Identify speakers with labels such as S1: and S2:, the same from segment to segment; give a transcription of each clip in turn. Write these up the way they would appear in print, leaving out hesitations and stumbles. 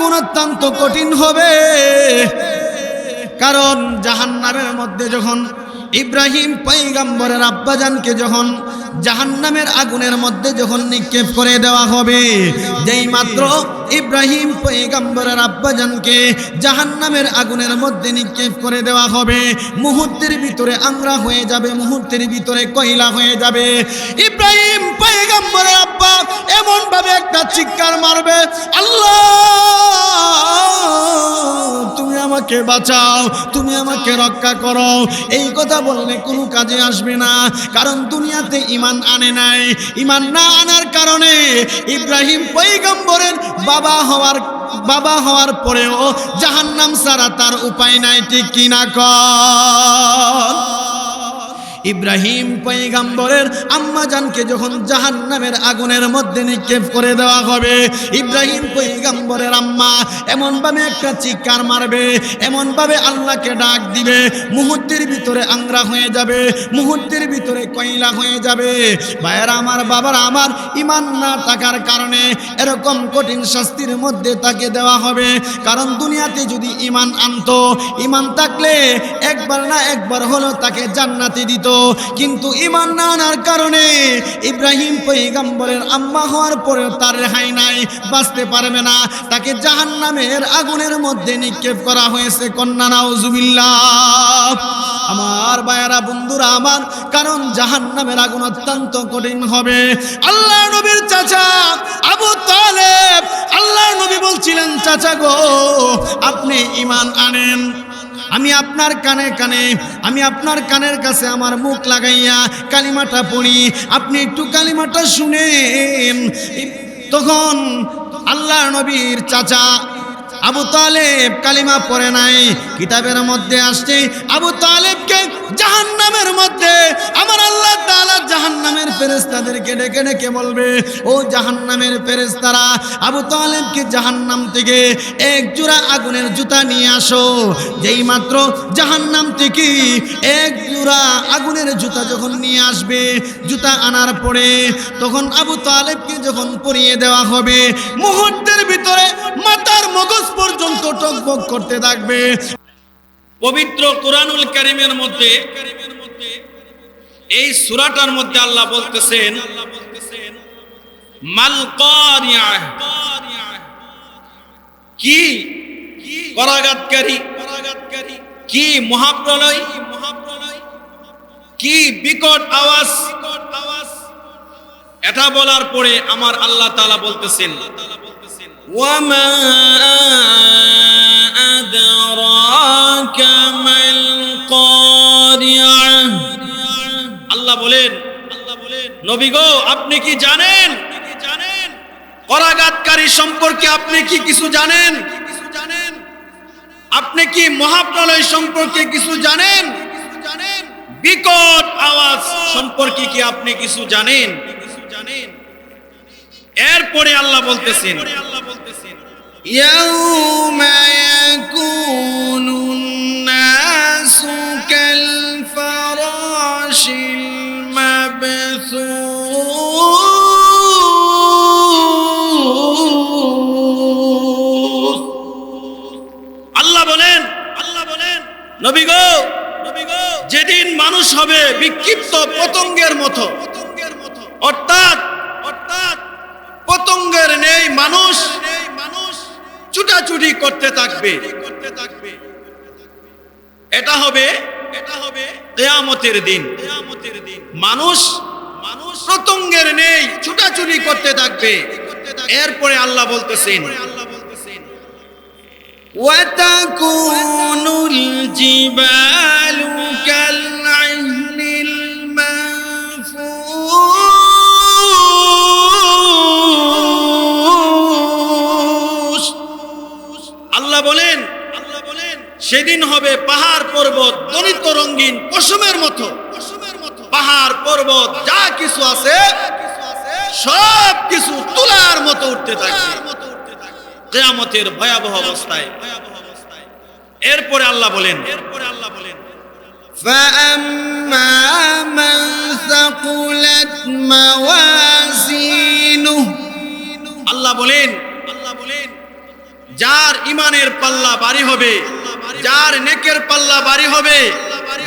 S1: আগুন অত্যন্ত কঠিন হবে। কারণ জাহান্নামের মধ্যে যখন ইব্রাহিম পয়গম্বরের আব্বাজানকে যখন জাহান্নামের আগুনের মধ্যে যখন নিক্ষেপ করে দেওয়া হবে, যেই মাত্র ইব্রাহিম পয়গম্বরের আব্বাজানকে জাহান্নামের আগুনের মধ্যে নিক্ষেপ করে দেওয়া হবে, মুহূর্তের ভিতরে আমরা হয়ে যাবে, মুহূর্তের ভিতরে কয়লা হয়ে যাবে। ইব্রাহিম পয়গম্বরের আব্বা এমন ভাবে একটা চিৎকার মারবে, আল্লাহ তুমি আমাকে বাঁচাও, তুমি আমাকে রক্ষা করো। এই কথা বললে কোনো কাজে আসবে না, কারণ দুনিয়াতে ঈমান আনে নাই। ঈমান না আনার কারণে ইব্রাহিম পয়গম্বরের বাবা হওয়ার পরেও জাহান্নাম ছাড়া তার উপায় নাই, ঠিক কিনা কর? ইব্রাহিম পয়গম্বরের আম্মাজানকে যখন জাহান্নামের আগুনের মধ্যে নিক্ষেপ করে দেওয়া হবে, ইব্রাহিম পয়গম্বরের আম্মা এমনভাবে একটা চিৎকার মারবে, এমনভাবে আল্লাহকে ডাক দিবে, মুহূর্তের ভিতরে আংরা হয়ে যাবে, মুহূর্তের ভিতরে কয়লা হয়ে যাবে। ভাইয়েরা আমার, বাবারা আমার, ঈমান না থাকার কারণে এরকম কঠিন শাস্তির মধ্যে তাকে দেওয়া হবে। কারণ দুনিয়াতে যদি ঈমান আনতো, ঈমান থাকলে একবার না একবার হলো তাকে জান্নাতে দিত। কিন্তু ঈমান না আনার কারণে ইব্রাহিম পয়গম্বরের আম্মা হওয়ার পরেও তার রেহাই নাই, বাঁচতে পারবে না, তাকে জাহান্নামের আগুনের মধ্যে নিক্ষেপ করা হয়েছে। কন্যা নাউজুবিল্লাহ। আমার ভাইয়েরা, বন্ধুরা আমার, কারণ জাহান্নামের আগুন অত্যন্ত কঠিন হবে। আল্লাহ নবীর চাচা আবু তালেব, আল্লাহ নবী বলছিলেন, চাচা গো আপনি ঈমান আনেন, আমি আপনার আপনার কানের কাছে আমার মুখ লাগাইয়া কালিমাটা পড়ি, আপনি একটু কালিমাটা শুনেন। তখন আল্লাহর নবীর চাচা আবু তালেব কালিমা পড়ে নাই। কিতাবের মধ্যে আসছে আবু তালেবকে জাহান্নামের মধ্যে আমার আল্লাহ তাআলা জাহান্নামের ফেরেশতাদেরকে ডেকে ডেকে বলবে, ও জাহান্নামের ফেরেশতারা, আবু তালেবকে জাহান্নাম থেকে এক জোড়া আগুনের জুতা নিয়ে আসো। যেই মাত্র জাহান্নাম থেকে এক জোড়া আগুনের জুতা যখন নিয়ে আসবে, জুতা আনার পরে তখন আবু তালেবকে যখন পরিয়ে দেওয়া হবে, মুহূর্তের ভিতরে মাথার মগজ পর্যন্ত টকবক করতে থাকবে।
S2: পবিত্র কুরআনুল কারীমের মধ্যে এই সূরাটার মধ্যে আল্লাহ বলতেছেন, মাল কারিয়া, কি করাঘাতকারী, কি মহাপ্রলয়, কি বিকট আওয়াজ। এটা বলার পরে আমার আল্লাহ তাআলা বলতেছেন, ওয়ামা আদরাকা মাল কারিয়া। আল্লাহ বলেন, নবী গো আপনি কি জানেন, করাঘাতকারী সম্পর্কে আপনি কি কিছু জানেন? আপনি কি মহাপ্রলয় সম্পর্কে কিছু জানেন? বিকট আওয়াজ সম্পর্কে কি আপনি কিছু জানেন? এরপরে আল্লাহ বলতেছেন, ইয়াউমা ইয়াকুনুন নাসু কাল ফারাশিল মাবসুস। আল্লাহ বলেন, নবী গো যেদিন মানুষ হবে বিক্ষিপ্ত পতঙ্গের মতো, অর্থাৎ পতঙ্গের নেই মানুষ ছুটাছুটি করতে থাকবে। এটা হবে কিয়ামতের দিন। মানুষ পতঙ্গের নেই ছুটাছুটি করতে থাকবে। এরপরে আল্লাহ বলতেছেন, ওয়াতাকুনুল জিবালু কাল'আহনিল মানফুস। আল্লাহ বলেন সেদিন হবে পাহাড় পর্বত দলিত রঙিন পশমের মতো। পাহাড় পর্বত যা কিছু আছে সব কিছু তুলার মতো উঠতে থাকবে কিয়ামতের ভয়াবহ অবস্থায়। এরপরে আল্লাহ বলেন,
S1: فَأَمَّا مَنْ ثَقُلَتْ مَوَازِينُهُ।
S2: আল্লাহ বলেন যার ইমানের পাল্লা ভারী হবে, যার নেকের পাল্লা ভারী হবে,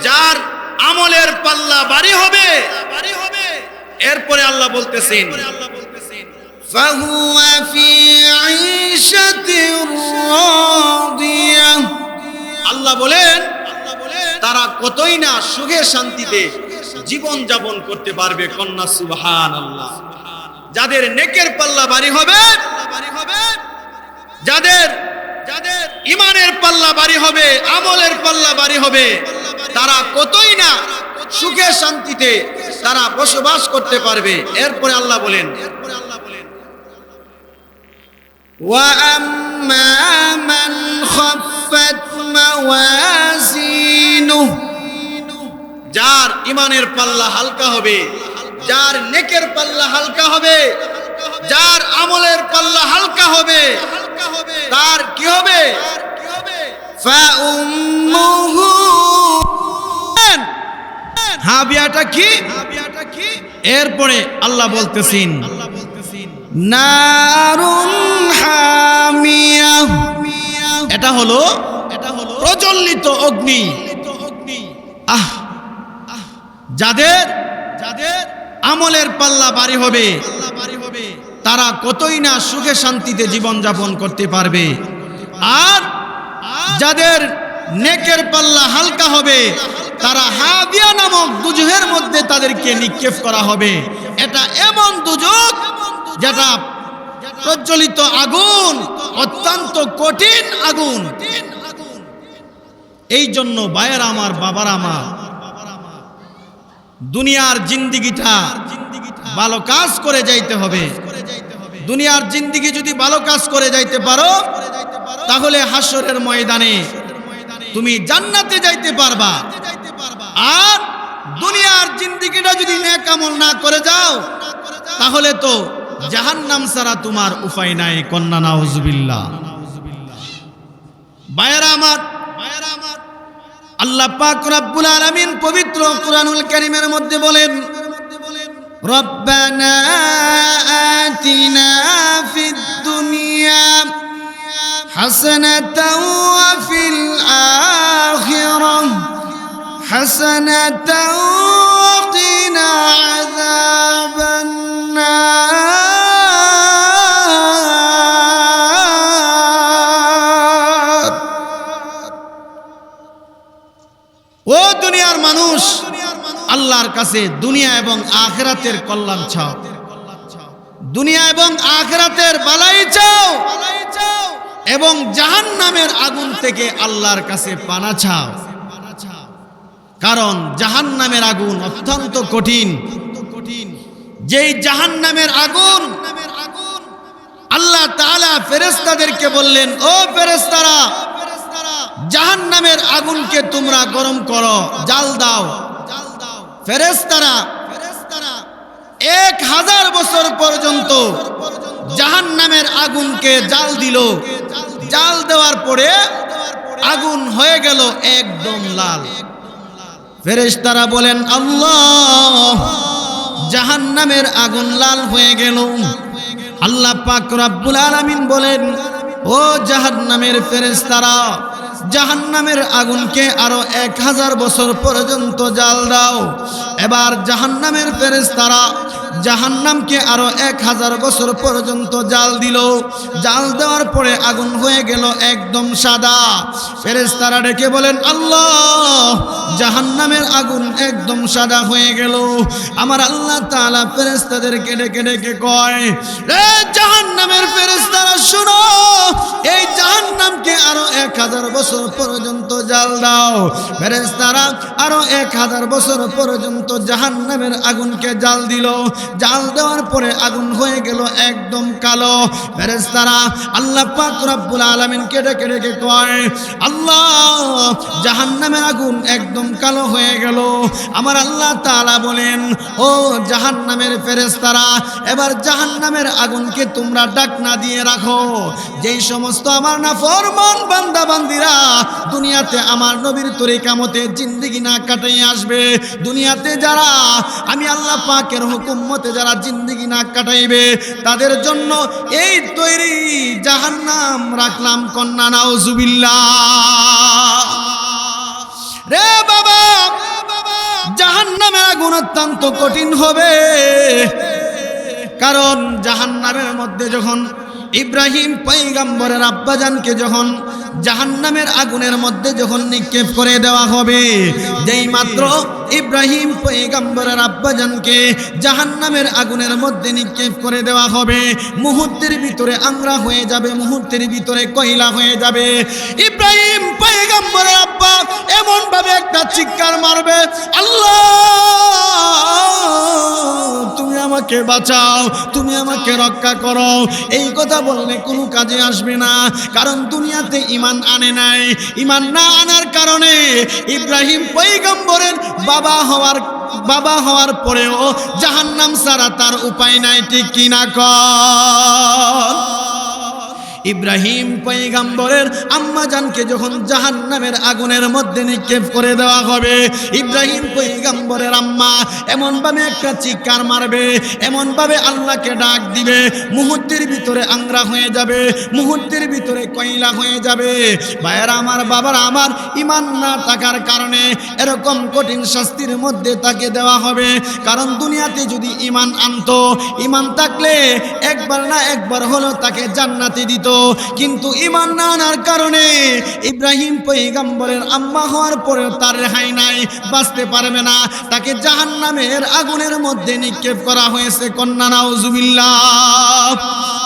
S2: যার আমলের পাল্লা ভারী হবে। এরপরে আল্লাহ বলতেছেন
S1: فهو في عيشة راضية
S2: আল্লাহ বলেন তারা কতই না সুখে শান্তিতে জীবন যাপন করতে পারবে। কন্যা সুবহানাল্লাহ। যাদের নেকের পাল্লা ভারী হবে, যাদের ইমানের পাল্লা ভারী হবে, আমলের পাল্লা ভারী হবে, তারা কতই না সুখে শান্তিতে তারা বসবাস করতে পারবে। এরপরে আল্লাহ বলেন
S1: وأما من خفت موازينه
S2: যার ইমানের পাল্লা হালকা হবে, যার নেকের পাল্লা হালকা হবে, যার আমলের পাল্লা হালকা হবে, তার কি হবে?
S1: فأمه হাবিয়াটা কি? এরপরে আল্লাহ বলতেছেন নারুন হামিয়া, এটা হলো প্রজ্বলিত অগ্নি। যাদের আমলের পাল্লা ভারী হবে তারা কতই না সুখে শান্তিতে জীবন যাপন করতে পারবে, আর যাদের নেকের পাল্লা হালকা হবে তারা হাবিয়া নামক দুজহের মধ্যে তাদেরকে নিক্ষেপ করা হবে। এটা এমন দুজক যেটা প্রজ্বলিত আগুন, অত্যন্ত কঠিন আগুন। এই জন্য ভাইয়েরা আমার, বাবারা আমার, দুনিয়ার জিন্দিগিটা ভালো কাজ করে যাইতে হবে। দুনিয়ার জিন্দিগি যদি ভালো কাজ করে যাইতে পারো তাহলে হাসরের ময়দানে তুমি জান্নাতে যাইতে পারবা। আর দুনিয়ার জিন্দিগিটা যদি নেক আমল না করে যাও তাহলে তো জাহান্নাম ছাড়া তোমার উপায় নাই। কন্যা নাউজুবিল্লাহ। ভাইয়েরা আমার, আল্লাহ পাক রব্বুল আলামিন পবিত্র কুরআনুল কারীমের মধ্যে বলেন রব্বানা আতিনা ফিদ দুনিয়া হাসানাতাও ওয়া ফিল আখিরাহ হাসানাতাও ওয়া কিনা আযাবান নার। ও দুনিয়ার মানুষ, আল্লাহর কাছে দুনিয়া এবং আখিরাতের কল্যাণ চাও, দুনিয়া এবং আখিরাতের বালাই চাও, এবং জাহান্নামের আগুন থেকে আল্লাহর কাছে পানা চাও। কারণ জাহান্নামের আগুন অত্যন্ত কঠিন। যেই জাহান্নামের আগুন আল্লাহ তাআলা ফেরেশতাদেরকে বললেন, ও ফেরেশতারা, জাহান্নামের আগুনকে তোমরা গরম করো, জাল দাও। ফেরেশতারা 1000 বছর পর্যন্ত জাহান্নামের আগুনকে জাল দিল। জাল দেওয়ার পরে আগুন হয়ে গেল একদম লাল। ফেরেশতারা বলেন, আল্লাহ, জাহান্নামের আগুন লাল হয়ে গেল। আল্লাহ পাক রব্বুল আলামিন বলেন, ও জাহান্নামের ফেরেশতারা, জাহান্নামের আগুনকে আরো 1000 বছর পর্যন্ত জাল দাও। এবার জাহান্নামের ফেরেশতারা জাহান্নামকে আরো 1000 বছর পর্যন্ত জাল দিল। জাল দেওয়ার পরে আগুন হয়ে গেল একদম সাদা। ফেরেশতারা ডেকে বলেন, আল্লাহ, জাহান্নামের আগুন একদম সাদা হয়ে গেল। আমার আল্লাহ তাআলা ফেরেশতাদেরকে ডেকে ডেকে কয়, রে জাহান্নামের ফেরেশতারা শুনো, এই জাহান্নামকে আরো 1000 বছর পর্যন্ত জাল দাও। ফেরেশতারা আরো 1000 বছর পর্যন্ত জাহান্নামের আগুনকে জাল দিল। জাল দেওয়ার পরে আগুন হয়ে গেল একদম কালো। ফেরেশতারা আল্লাহ পাক রব্বুল আলামিনকে ডেকে ডেকে কয়, আল্লাহ, জাহান্নামের আগুন একদম কালো হয়ে গেল। আমার আল্লাহ তাআলা বলেন, ও জাহান্নামের ফেরেশতারা, এবার জাহান্নামের আগুনকে তোমরা ঢাকনা দিয়ে রাখো। যেই সমস্ত আমার নাফরমান বান্দা বান্দা বান্দিরা দুনিয়াতে আমার নবীর তরিকা মতে জিন্দেগি না কাটাই আসবে, দুনিয়াতে যারা আমি আল্লাহ পাকের হুকুম মতে যারা জিন্দেগি না কাটাইবে তাদের জন্য এই তৈরি জাহান্নাম রাখলাম কন্যা নাউজুবিল্লাহ। রে বাবা, জাহান্নামের আগুন অত্যন্ত কঠিন হবে, কারণ জাহান্নামের মধ্যে যখন ইব্রাহিম পয়গম্বরের আব্বাজানকে যখন জাহান্নামের আগুনের মধ্যে যখন নিক্ষেপ করে দেওয়া হবে, যেই মাত্র ইব্রাহিম পয়গম্বরের আব্বাজানকে জাহান্নামের আগুনের মধ্যে নিক্ষেপ করে দেওয়া হবে, মুহূর্তের ভিতরে আমরা হয়ে যাবে, মুহূর্তের ভিতরে কয়লা হয়ে যাবে। ইব্রাহিম পয়গম্বরের আব্বা এমন ভাবে একটা চিৎকার মারবে, আল্লাহ তুমি আমাকে বাঁচাও, তুমি আমাকে রক্ষা করো। এই কথা বললে কোনো কাজে আসবে না, কারণ দুনিয়াতে ঈমান আনে নাই। ঈমান না আনার কারণে ইব্রাহিম পয়গম্বরের বাবা হওয়ার পরেও জাহান্নাম ছাড়া তার উপায় নাই, ঠিক কিনা কর? ইব্রাহিম পয়গম্বরের আম্মাজানকে যখন জাহান্নামের আগুনের মধ্যে নিক্ষেপ করে দেওয়া হবে, ইব্রাহিম পয়গম্বরের আম্মা এমন ভাবে একটা চিৎকার মারবে, এমন ভাবে আল্লাহকে ডাক দিবে, মুহূর্তের ভিতরে আংরা হয়ে যাবে, মুহূর্তের ভিতরে কয়লা হয়ে যাবে। ভাইয়েরা আমার, বাবারা আমার, ঈমান না থাকার কারণে এরকম কঠিন শাস্তির মধ্যে তাকে দেওয়া হবে। কারণ দুনিয়াতে যদি ঈমান আনতো, ঈমান থাকলে একবার না একবার হলো তাকে জান্নাতে দিত, কিন্তু ঈমান না আনার কারণে ইব্রাহিম পয়গম্বরের আম্মা হওয়ার পরেও তার রেহাই নাই, বাঁচতে পারবে না, তাকে জাহান্নামের আগুনের মধ্যে নিক্ষেপ করা হয়েছে। কন্যা নাউজুবিল্লাহ।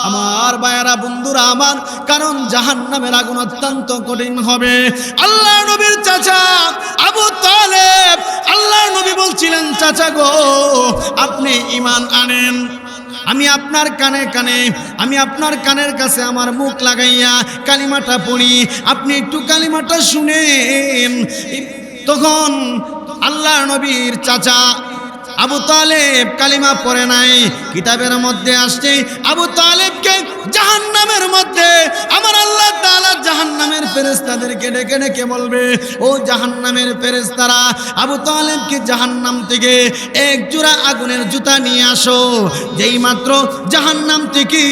S1: আমার ভাইয়েরা, বন্ধুরা আমার, কারণ জাহান্নামের আগুন অত্যন্ত কঠিন হবে। আল্লাহ নবীর চাচা আবু তালেব, আল্লাহ নবী বলছিলেন, চাচা গো আপনি ঈমান আনেন, আমি আপনার কানে কানে, আমি আপনার কানের কাছে আমার মুখ লাগাইয়া কালিমাটা পড়ি, আপনি একটু কালিমাটা শুনেন। তখন আল্লাহ নবীর চাচা আবু তালেব কালিমা পড়ে নাই, কিতাবের মধ্যে আসছে আবু তালেবকে জাহান্নামের মধ্যে আমার আল্লাহ তাআলা জাহান্নামের ফেরেশতাদেরকে ডেকে ডেকে বলবে, ও জাহান্নামের ফেরেশতারা, আবু তালেবকে জাহান্নাম থেকে এক জোড়া আগুনের জুতা নিয়ে আসো। যেই মাত্র জাহান্নাম থেকে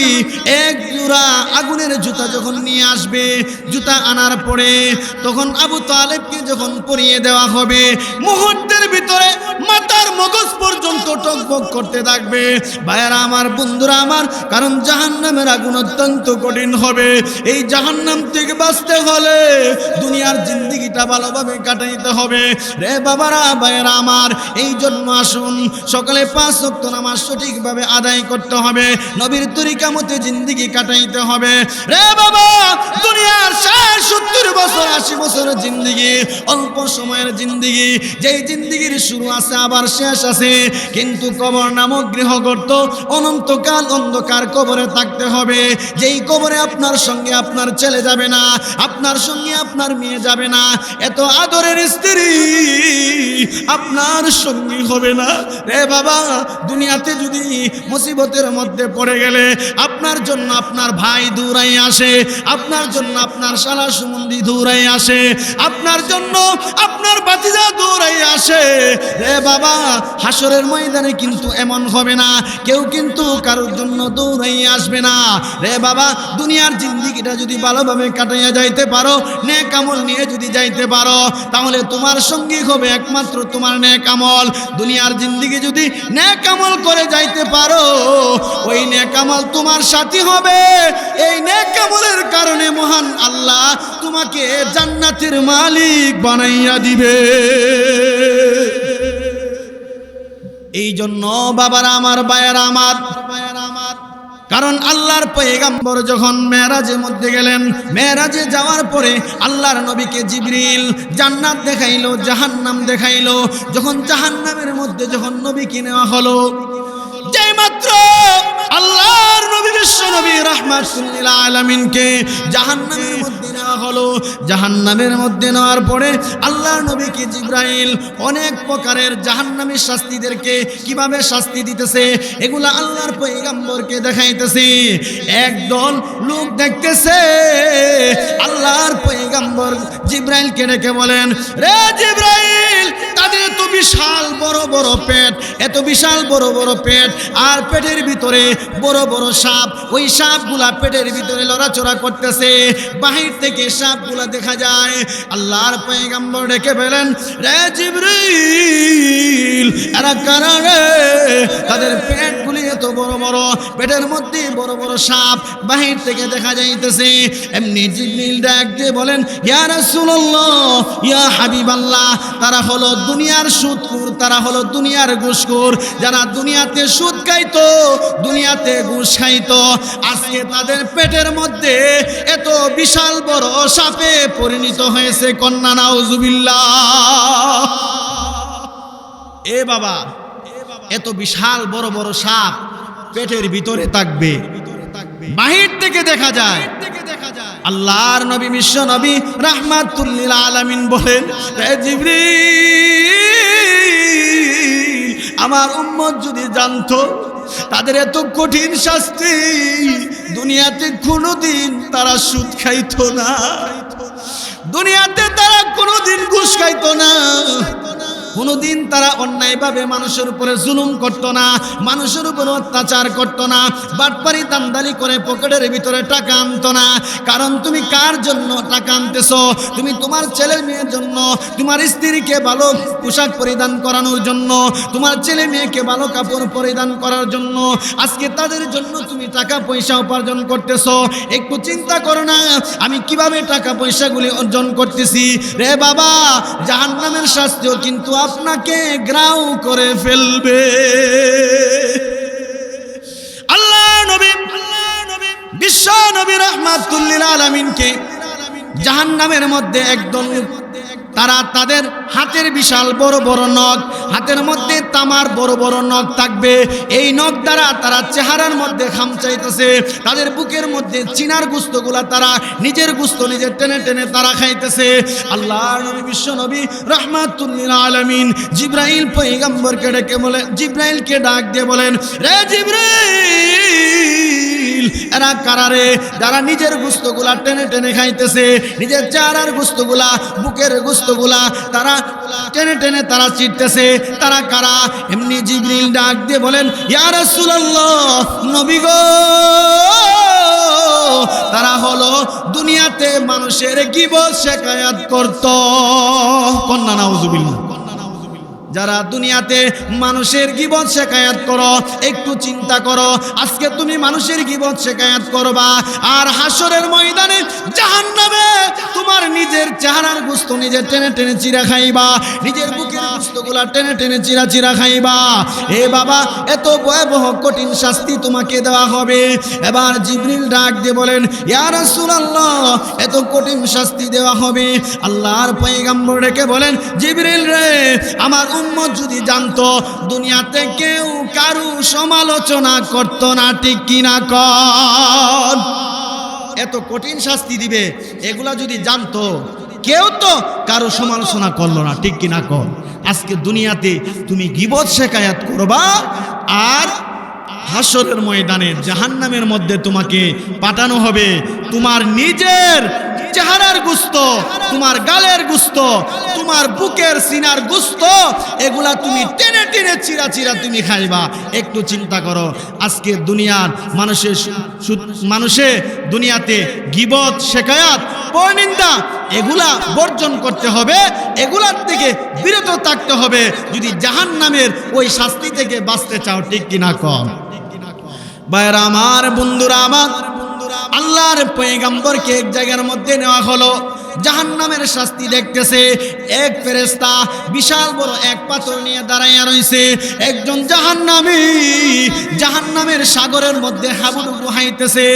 S1: এক জোড়া আগুনের জুতা যখন নিয়ে আসবে, জুতা আনার পরে তখন আবু তালেবকে যখন পরিয়ে দেওয়া হবে, মুহূর্তের ভিতরে মাথার মগজ পর্যন্ত টকবক করতে থাকবে। ভাইয়েরা আমার, বন্ধুরা আমার, কারণ জাহান্নামের আগুন অত্যন্ত কঠিন হবে। এই জাহান্নাম থেকে বাঁচতে হলে দুনিয়ার জিন্দেগিটা ভালোভাবে কাটাইতে হবে। রে বাবারা, ভাইয়েরা আমার, এই জন্য আসুন সকালে 5 ওয়াক্ত নামাজ সঠিকভাবে আদায় করতে হবে, নবীর তরিকা মতে জিন্দেগি কাটাইতে হবে। রে বাবা, দুনিয়ার 70 বছর 80 বছরের জিন্দেগি অল্প সময়ের জিন্দেগি, যেই জিন্দেগির শুরু আছে আবার শেষ আছে, কিন্তু কবর নামক গৃহগর্ত অনন্তকাল অন্ধকার কবরে থাকতে হবে। যেই কবরে আপনার সঙ্গে আপনার ছেলে যাবে না, আপনার সঙ্গে আপনার মেয়ে যাবে না, এত আদরের স্ত্রী আপনার সঙ্গী হবে না। রে বাবা, দুনিয়াতে যদি মুসিবতের মধ্যে পড়ে গেলে আপনার জন্য আপনার ভাই দৌড়াই আসে, আপনার জন্য আপনার শালা সুমন্দি দৌড়াই আসে, আপনার জন্য আপনার ভাতিজা দৌড়াই আসে। রে বাবা, হাসরের ময়দানে কিন্তু এমন হবে না, কেউ কিন্তু কারোর জন্য দৌড়াই আসবে না। রে বাবা, দুনিয়ার জিন্দেগিটা যদি ভালোভাবে কাটাইয়া যাইতে পারো, নেক আমল নিয়ে যদি যাইতে পারো, তাহলে তোমার সঙ্গী হবে একমাত্র তোমার নেক আমল। দুনিয়ার জিন্দেগি যদি নেক আমল করে যাইতে পারো, ওই নেক আমল তোমার সাথী হবে। এই নেক আমলের কারণে মহান আল্লাহ তোমাকে জান্নাতের মালিক বানাইয়া দিবে। এই জন্য বাবারা আমার, ভাইয়েরা আমার, কারণ আল্লাহর পয়গম্বর যখন মেরাজের মধ্যে গেলেন, মেরাজে যাওয়ার পরে আল্লাহর নবীকে জিবরিল জান্নাত দেখাইলো, জাহান্নাম দেখাইলো। যখন জাহান্নামের মধ্যে যখন নবীকে নেওয়া হলো, যেই মাত্র আল্লাহর নবী বিশ্ব নবী রাহমাতুল লিল আলামিনকে জাহান্নামের মধ্যে নেওয়া হলো, জাহান্নামের মধ্যে নেওয়ার পরে আল্লাহর নবীকে জিবরাইল অনেক প্রকারের জাহান্নামী শাস্তিদেরকে কিভাবে শাস্তি দিতেছে এগুলা আল্লাহর পয়গম্বরকে দেখাইতেছে। একদল লোক দেখতেছে আল্লাহর পয়গম্বর জিব্রাইলকে ডেকে বলেন, রে জিব্রাইল, তাদের তো বিশাল বড় বড় পেট, এত বিশাল বড় বড় পেট, আর পেটের ভিতরে বড় বড় সাপ। ওই সাপগুলা পেটের ভিতরে লড়াচড়া করতেছে, বাহির থেকে সাপগুলা দেখা যায়। আল্লাহর পয়গম্বর ডেকে বলেন, রে জিব্রাইল, এরা কারা রে? তাদের পেটগুলি এত বড় বড়, পেটের মধ্যে বড় বড় সাপ বাহির থেকে দেখা যাইতেছে। এমনি জিবরিল ডাক দিয়ে বলেন, ইয়া রাসূলুল্লাহ, ইয়া হাবিবাল্লাহ, তারা হলো দুনিয়ার সুদখোর, তারা হলো দুনিয়ার ঘুষখোর। যারা দুনিয়াতে সুদ খাইতো, দুনিয়াতে ঘুষ খাইতো, আজকে তাদের পেটের মধ্যে এত বিশাল বড় সাপে পরিণত হয়েছে। কন্যা নাউজুবিল্লাহ। এ বাবা, এত বিশাল বড় বড় সাপ পেটের ভিতরে থাকবে, বাহির থেকে দেখা যায়। আল্লাহর নবী, বিশ্ব নবী রাহমাতুল লিল আলামিন বলেন, হে জিবরিল, আমার উম্মত যদি জানতো তাদের এত কঠিন শাস্তি, দুনিয়াতে কোনোদিন তারা সুদ খাইতো না, দুনিয়াতে তারা কোনোদিন ঘুষ খাইতো না, কোনোদিন তারা অন্যায়ভাবে মানুষের উপরে জুলুম করতো না, মানুষের উপরে অত্যাচার করতো না, বাটপারি দান্দালি করে পকেটের ভিতরে টাকা আনতো না। কারণ তুমি কার জন্য টাকা আনতেছো? তুমি তোমার ছেলে মেয়ের জন্য, তোমার স্ত্রীকে ভালো পোশাক পরিধান করানোর জন্য, তোমার ছেলে মেয়েকে ভালো কাপড় পরিধান করার জন্য। আজকে তাদের জন্য তুমি টাকা পয়সা উপার্জন করতেছো। একটু চিন্তা করো না, আমি কিভাবে টাকা পয়সাগুলি অর্জন করতেছি। রে বাবা, জাহান্নামের শাস্তিও কিন্তু আপনাকে গ্রাউ করে ফেলবে। আল্লাহ নবী, বিশ্ব নবী রাহমাতুল লিল আলামিনকে জাহান্নামের মধ্যে একদল তারা তাদের হাতের বিশাল বড় বড় নখ, হাতের মধ্যে তামার বড় বড় নখ থাকবে। এই নখ দ্বারা তারা চেহারার মধ্যে খামচাইতেছে, তাদের বুকের মধ্যে চিনার গুস্তগুলা তারা নিজের গুস্ত নিজে টেনে টেনে তারা খাইতেছে। আল্লাহর নবী, বিশ্ব নবী রাহমাতুল লিল আলামিন জিব্রাইল পয়গম্বরকে ডেকে বলে, জিব্রাইলকে ডাক দিয়ে বলেন, রে জিব্রাইল, এরা কারারে যারা নিজের গুস্তগুলা টেনে টেনে খাইতেছে, নিজের চেহারার গুস্তগুলা, বুকের গুস্তগুলা তারা টেনে টেনে তারা চিরতেছে, তারা কারা? এমনি জিবরিল ডাক দিয়ে বলেন, ইয়া রাসূলুল্লাহ, নবী গো, তারা হলো দুনিয়াতে মানুষের গীবত শিকায়াত করত। কন্যা নাউজুবিল্লাহ। যারা দুনিয়াতে মানুষের গীবত শিকায়াত করো, একটু চিন্তা করো, আজকে তুমি মানুষের গীবত শিকায়াত করবা, আর হাসরের ময়দানে জাহান্নামে তোমার নিজের চেহারার গোশত নিজে টেনে টেনে চিরা খাইবা, নিজের বুকের গোশতগুলা টেনে টেনে চিরা চিরা খাইবা। এ বাবা, এত ভয়াবহ কঠিন শাস্তি তোমাকে দেওয়া হবে। এবার জিবরিল ডাক দিয়ে বলেন, ইয়া রাসূলুল্লাহ, এত কঠিন শাস্তি দেওয়া হবে। আল্লাহর পয়গম্বর ডেকে বলেন, জিবরিল রে, আমার উম্মত যদি জানতো দুনিয়াতে কেউ কারু সমালোচনা করতো না, ঠিক কিনা কর? এত কঠিন শাস্তি দিবে, এগুলা যদি জানতো, কেউ তো কারো সমালোচনা করলো না, ঠিক কিনা কর? আজকে দুনিয়াতে তুমি গীবত শিকায়াত করবা, আর হাসরের ময়দানে জাহান্নামের মধ্যে তোমাকে পাঠানো হবে। তোমার নিজের চেহারার গুস্ত, তোমার গালের গুস্ত, তোমার বুকের সিনার গুস্ত, এগুলা তুমি টেনে টেনে চিরা চিরা তুমি খাইবা। একটু চিন্তা করো, আজকে দুনিয়ার মানুষে দুনিয়াতে গীবত শিকায়াত পরনিন্দা এগুলা বর্জন করতে হবে, এগুলার থেকে বিরত থাকতে হবে যদি জাহান্নামের ওই শাস্তি থেকে বাঁচতে চাও, ঠিক কিনা কম? ভাইরা আমার, বন্ধুরা আমার, আল্লাহর পয়গম্বরকে এক জায়গার মধ্যে নেওয়া হলো, জাহান্নামের শাস্তি দেখতেছে। এক ফেরেশতা বিশাল বড় এক পাথর নিয়ে দাঁড়াইয়া রইছে। একজন জাহান্নামী জাহান্নামের সাগরের মধ্যে হাবুডুবু হাইতেছে।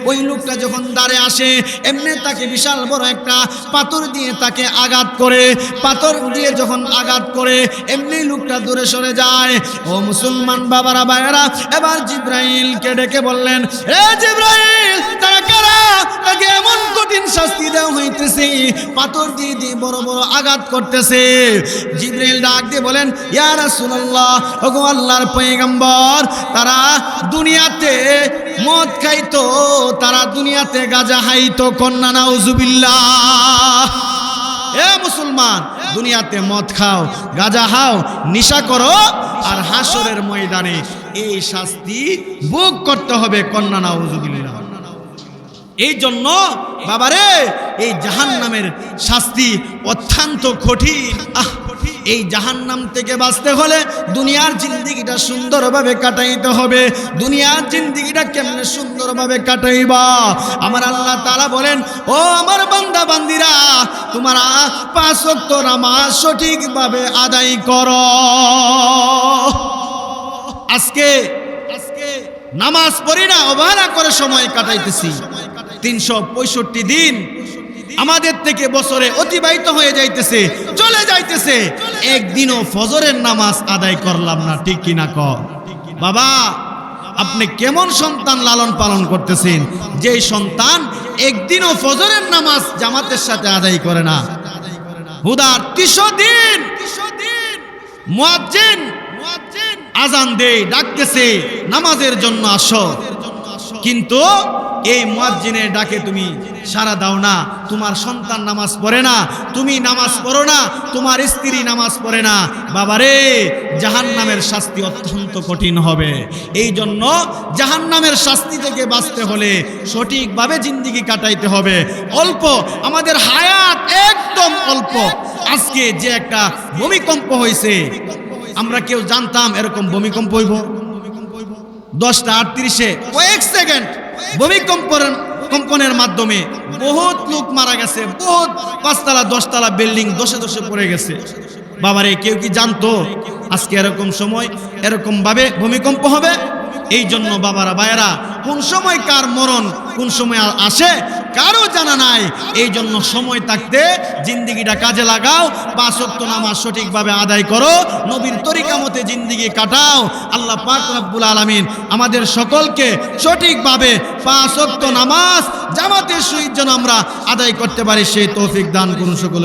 S1: ওই লোকটা যখন দাঁড়ে আসে, এমনি তাকে বিশাল বড় একটা পাথর দিয়ে তাকে আঘাত করে, পাথর দিয়ে যখন আঘাত করে এমনি লোকটা দূরে সরে যায়। ও মুসলমান বাবারা, ভাইয়েরা, এবার জিব্রাইলকে ডেকে বললেন, এ জিব্রাইল, তারা কারা? তাকে এমন কঠিন শাস্তি দেওয়া হইতেছে, পাথর দিয়ে দিয়ে বড় বড় আঘাত করতেছে। জিবরাইল ডাক দিয়ে বলেন, ইয়া রাসূলুল্লাহ, ওগো আল্লাহর পয়গম্বর, তারা দুনিয়াতে মদ খাইতো, তারা দুনিয়াতে গাঁজা খাইতো। কন্যা নাউজুবিল্লাহ। এ মুসলমান, দুনিয়াতে মদ খাও, গাঁজা খাও, নেশা করো, আর হাসরের ময়দানে এই শাস্তি ভোগ করতে হবে। কন্যা নাউজুবিল্লাহ। এই জন্য বাবারে এই জাহান্নামের শাস্তি অত্যন্ত কঠিন। এই জাহান্নাম থেকে বাঁচতে হলে দুনিয়ার জিন্দেগিটা সুন্দরভাবে কাটাইতে হবে। দুনিয়ার জিন্দেগিটা কেমনে সুন্দরভাবে কাটাইবা? আমার আল্লাহ তাআলা বলেন, ও আমার বান্দা বান্দিরা, তোমরা 5 ওয়াক্ত নামাজ সঠিকভাবে আদায় করো। আজকে নামাজ পড়ি না, অবহেলা করে সময় কাটাইতেছি। 365 দিন আমাদের থেকে বছরে অতিবাহিত হয়ে যাইতেছে, চলে যাইতেছে, একদিনও ফজরের নামাজ আদায় করলাম না। ঠিক কিনা কর বাবা? আপনি কেমন সন্তান লালন পালন করতেছেন, যে সন্তান একদিনও ফজরের নামাজ জামাতের সাথে আদায় করে না? হুদার 300 দিন মুয়াজ্জিন আজান দেয়, ডাকতেছে নামাজের জন্য আসো, কিন্তু এই মুয়াজ্জিনের ডাকে তুমি সাড়া দাও না। তোমার সন্তান নামাজ পড়ে না, তুমি নামাজ পড়ো না, তোমার স্ত্রী নামাজ পড়ে না। বাবারে, জাহান্নামের শাস্তি অত্যন্ত কঠিন হবে। এই জন্য জাহান্নামের শাস্তি থেকে বাঁচতে হলে সঠিকভাবে জিন্দেগি কাটাইতে হবে। অল্প, আমাদের হায়াত একদম অল্প। আজকে যে একটা ভূমিকম্প হয়েছে, আমরা কেউ জানতাম এরকম ভূমিকম্প হইব? 10:38 কয়েক সেকেন্ড ভূমিকম্পনের মাধ্যমে বহুত লোক মারা গেছে, বহুত 5তলা 10তলা বিল্ডিং দশে দশে পড়ে গেছে। বাবারে, কেউ কি জানতো আজকে এরকম সময় এরকম ভাবে ভূমিকম্প হবে? এই জন্য বাবারা ভাইয়েরা, কোন সময় কার মরণ কোন সময় আসে কারো জানা নাই। এই জন্য সময় থাকতে জিন্দেগিটা কাজে লাগাও, 5 ওয়াক্ত নামাজ সঠিকভাবে আদায় করো, নবীর তরিকা মতে জিন্দেগি কাটাও। আল্লাহ পাক রব্বুল আলামিন আমাদের সকলকে সঠিকভাবে 5 ওয়াক্ত নামাজ জামাতের সহিত যেন আমরা আদায় করতে পারি, সেই তৌফিক দান করুন সকল।